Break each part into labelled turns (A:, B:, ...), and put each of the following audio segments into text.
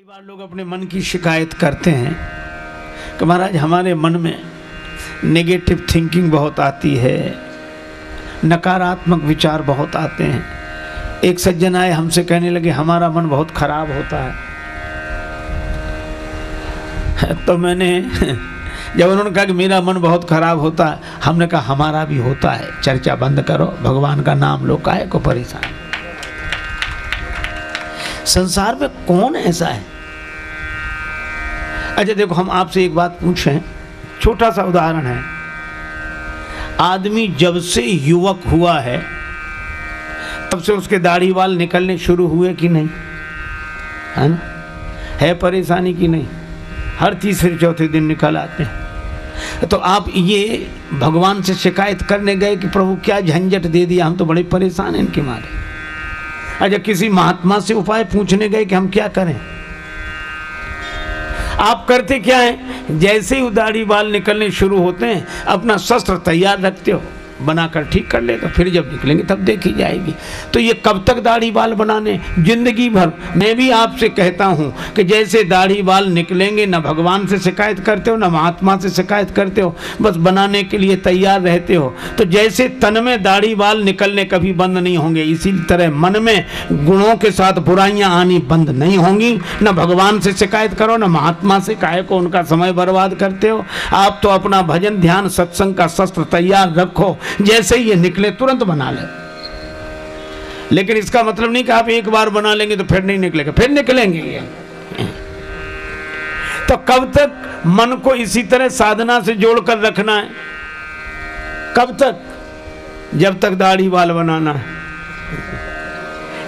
A: कई बार लोग अपने मन की शिकायत करते हैं कि महाराज हमारे मन में नेगेटिव थिंकिंग बहुत आती है, नकारात्मक विचार बहुत आते हैं। एक सज्जन आए हमसे कहने लगे हमारा मन बहुत खराब होता है। तो मैंने जब उन्होंने कहा कि मेरा मन बहुत खराब होता है, हमने कहा हमारा भी होता है, चर्चा बंद करो, भगवान का नाम लो, काहे को परेशान। संसार में कौन ऐसा है? अच्छा देखो, हम आपसे एक बात पूछें, छोटा सा उदाहरण है। आदमी जब से युवक हुआ है तब से उसके दाढ़ी बाल निकलने शुरू हुए कि नहीं? है ना? है परेशानी कि नहीं? हर तीसरे चौथे दिन निकल आते हैं। तो आप ये भगवान से शिकायत करने गए कि प्रभु क्या झंझट दे दिया, हम तो बड़े परेशान हैं इनके मारे। अच्छा किसी महात्मा से उपाय पूछने गए कि हम क्या करें? आप करते क्या हैं? जैसे ही दाढ़ी बाल निकलने शुरू होते हैं अपना शस्त्र तैयार रखते हो, बनाकर ठीक कर ले, तो फिर जब निकलेंगे तब देखी जाएगी। तो ये कब तक दाढ़ी बाल बनाने? जिंदगी भर। मैं भी आपसे कहता हूं कि जैसे दाढ़ी बाल निकलेंगे, ना भगवान से शिकायत करते हो ना महात्मा से शिकायत करते हो, बस बनाने के लिए तैयार रहते हो। तो जैसे तन में दाढ़ी बाल निकलने कभी बंद नहीं होंगे, इसी तरह मन में गुणों के साथ बुराइयां आनी बंद नहीं होंगी। ना भगवान से शिकायत करो ना महात्मा से, काहे को उनका समय बर्बाद करते हो। आप तो अपना भजन ध्यान सत्संग का शस्त्र तैयार रखो, जैसे ही ये निकले तुरंत बना ले। लेकिन इसका मतलब नहीं कि आप एक बार बना लेंगे तो फिर नहीं निकलेगा, फिर निकलेंगे ये। तो कब तक मन को इसी तरह साधना से जोड़कर रखना है? कब तक? जब तक दाढ़ी बाल बनाना है,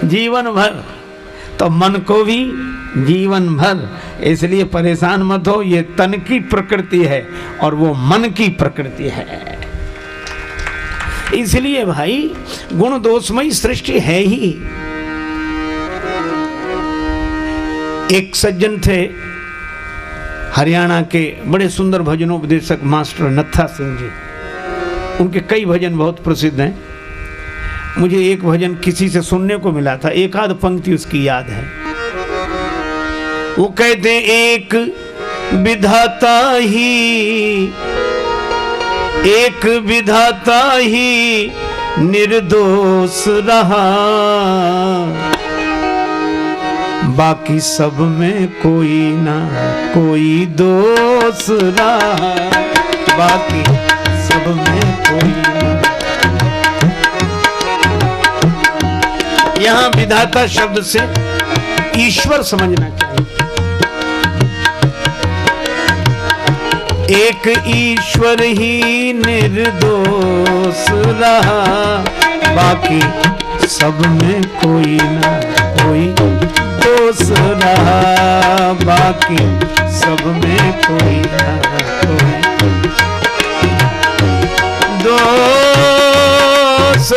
A: जीवन भर। तो मन को भी जीवन भर। इसलिए परेशान मत हो, ये तन की प्रकृति है और वो मन की प्रकृति है। इसलिए भाई गुण दोषमयी सृष्टि है ही। एक सज्जन थे हरियाणा के, बड़े सुंदर भजनोपदेशक मास्टर नत्था सिंह जी। उनके कई भजन बहुत प्रसिद्ध हैं। मुझे एक भजन किसी से सुनने को मिला था, एक आध पंक्ति उसकी याद है। वो कहते एक विधाता ही, एक विधाता ही निर्दोष रहा, बाकी सब में कोई ना कोई दोष रहा, बाकी सब में कोई ना। यहां विधाता शब्द से ईश्वर समझना चाहिए। एक ईश्वर ही निर्दोष रहा, बाकी सब में कोई ना कोई दोष रहा, बाकी सब में कोई ना कोई दोष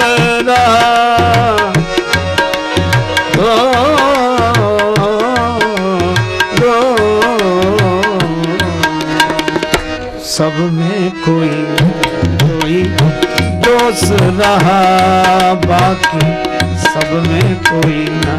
A: रहा। सब में कोई कोई दोष रहा, बाकी सब में कोई ना।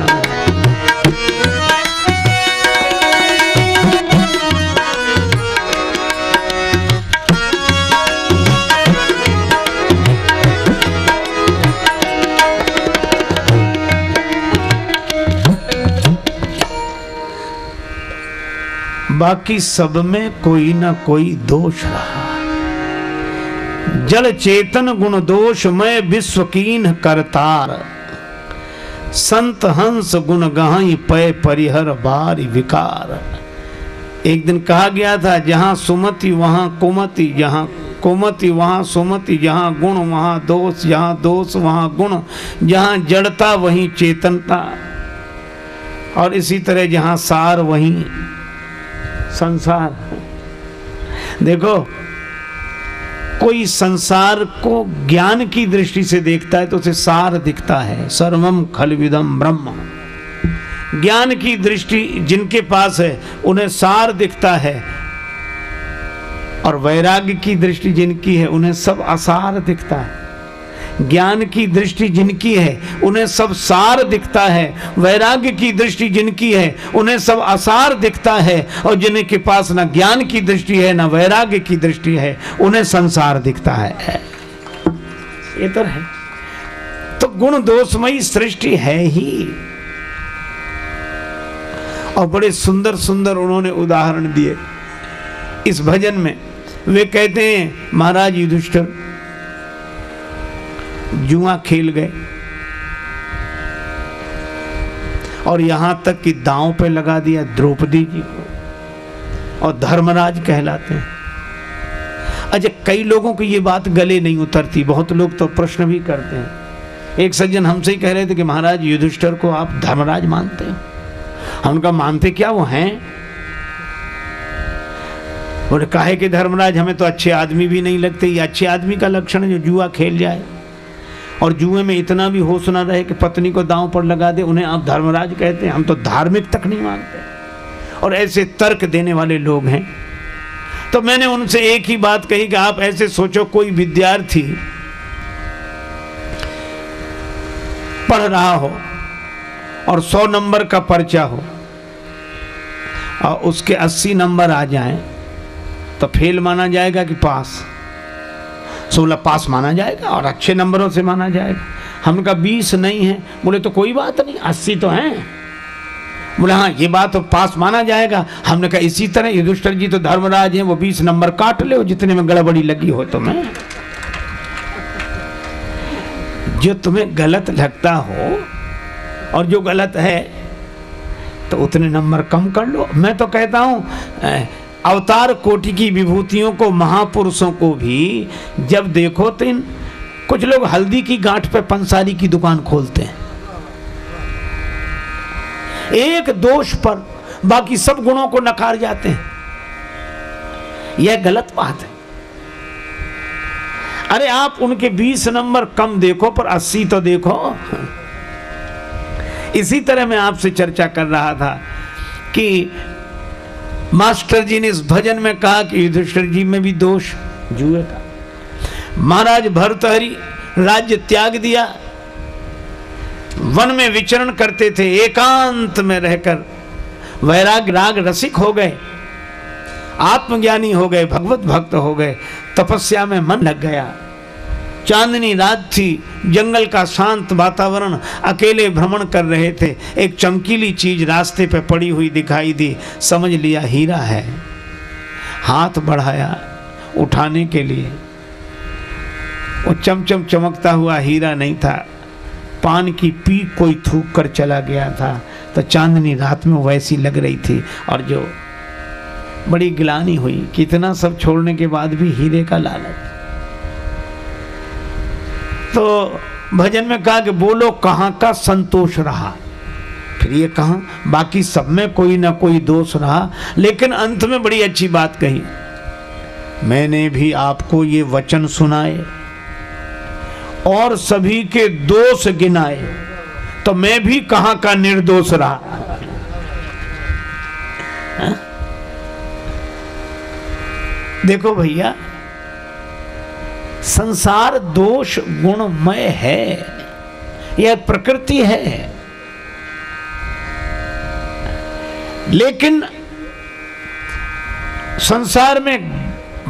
A: बाकी सब में कोई ना कोई दोष रहा। जल चेतन गुण दोष में विश्व कीन करतार, संत हंस गुण गहाई पय परिहर बारी विकार। एक दिन कहा गया था, जहां सुमति वहां कुमति, जहां कुमति वहां सुमति, जहां गुण वहां दोष, जहां दोष वहां गुण, जहां जड़ता वहीं चेतनता, और इसी तरह जहां सार वहीं संसार। देखो, कोई संसार को ज्ञान की दृष्टि से देखता है तो उसे सार दिखता है, सर्वम खलविदम ब्रह्म। ज्ञान की दृष्टि जिनके पास है उन्हें सार दिखता है, और वैराग्य की दृष्टि जिनकी है उन्हें सब असार दिखता है। ज्ञान की दृष्टि जिनकी है उन्हें सब सार दिखता है, वैराग्य की दृष्टि जिनकी है उन्हें सब असार दिखता है, और जिनके पास ना ज्ञान की दृष्टि है ना वैराग्य की दृष्टि है उन्हें संसार दिखता है। ये तो है। तो गुण दोषमयी सृष्टि है ही। और बड़े सुंदर सुंदर उन्होंने उदाहरण दिए इस भजन में। वे कहते हैं महाराज युधिष्ठिर जुआ खेल गए और यहां तक कि दांव पे लगा दिया द्रौपदी जी को, और धर्मराज कहलाते हैं। अच्छा, कई लोगों को ये बात गले नहीं उतरती, बहुत लोग तो प्रश्न भी करते हैं। एक सज्जन हमसे ही कह रहे थे कि महाराज युधिष्ठिर को आप धर्मराज मानते हो? हम उनका मानते क्या, वो हैं? बोले काहे के धर्मराज, हमें तो अच्छे आदमी भी नहीं लगते। ये अच्छे आदमी का लक्षण है जो जुआ खेल जाए और जुए में इतना भी होश ना रहे कि पत्नी को दांव पर लगा दे, उन्हें आप धर्मराज कहते हैं? हम तो धार्मिक तक नहीं मानते। और ऐसे तर्क देने वाले लोग हैं। तो मैंने उनसे एक ही बात कही कि आप ऐसे सोचो, कोई विद्यार्थी पढ़ रहा हो और 100 नंबर का पर्चा हो और उसके 80 नंबर आ जाएं तो फेल माना जाएगा कि पास? 16 पास माना जाएगा और अच्छे नंबरों से माना जाएगा। हमने कहा 20 नहीं है। बोले तो कोई बात नहीं, 80 तो हैं। बोले हाँ ये बात तो पास माना जाएगा। हमने कहा इसी तरह युधिष्ठिर जी तो धर्मराज हैं, वो 20 नंबर काट ले जितने में गड़बड़ी लगी हो तुम्हें। जो तुम्हें गलत लगता हो और जो गलत है तो उतने नंबर कम कर लो। मैं तो कहता हूं अवतार कोटि की विभूतियों को, महापुरुषों को भी जब देखो तो कुछ लोग हल्दी की गांठ पे पंसारी की दुकान खोलते हैं, एक दोष पर बाकी सब गुणों को नकार जाते हैं। यह गलत बात है। अरे आप उनके 20 नंबर कम देखो पर 80 तो देखो। इसी तरह मैं आपसे चर्चा कर रहा था कि मास्टर जी ने इस भजन में कहा कि युधिष्ठिर जी में भी दोष जुए का। महाराज भर्तहरि राज्य त्याग दिया, वन में विचरण करते थे, एकांत में रहकर वैराग राग रसिक हो गए, आत्मज्ञानी हो गए, भगवत भक्त हो गए, तपस्या में मन लग गया। चांदनी रात थी, जंगल का शांत वातावरण, अकेले भ्रमण कर रहे थे। एक चमकीली चीज रास्ते पे पड़ी हुई दिखाई दी, समझ लिया हीरा है। हाथ बढ़ाया उठाने के लिए, वो चमचम चमकता हुआ हीरा नहीं था, पान की पीक कोई थूक कर चला गया था। तो चांदनी रात में वैसी लग रही थी और जो बड़ी गिलानी हुई, कितना सब छोड़ने के बाद भी हीरे का लालच। तो भजन में कहा कि बोलो कहाँ का संतोष रहा। फिर ये कहा बाकी सब में कोई ना कोई दोष रहा, लेकिन अंत में बड़ी अच्छी बात कही, मैंने भी आपको ये वचन सुनाए और सभी के दोष गिनाए, तो मैं भी कहाँ का निर्दोष रहा। हा? देखो भैया, संसार दोष गुणमय है, यह प्रकृति है। लेकिन संसार में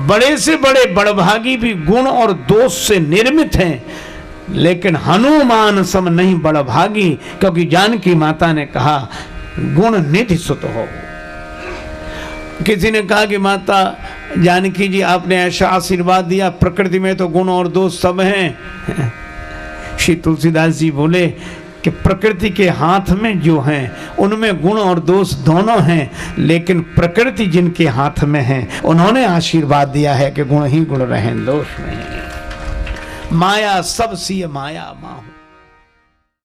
A: बड़े से बड़े बड़भागी भी गुण और दोष से निर्मित हैं, लेकिन हनुमान सम नहीं बड़भागी, क्योंकि जानकी माता ने कहा गुण निधि सुत हो। किसी ने कहा कि माता जानकी जी आपने ऐसा आशीर्वाद दिया, प्रकृति में तो गुण और दोष सब हैं। श्री तुलसीदास जी बोले कि प्रकृति के हाथ में जो हैं उनमें गुण और दोष दोनों हैं, लेकिन प्रकृति जिनके हाथ में है उन्होंने आशीर्वाद दिया है कि गुण ही गुण रहें, दोष नहीं। माया सब सी माया माहू।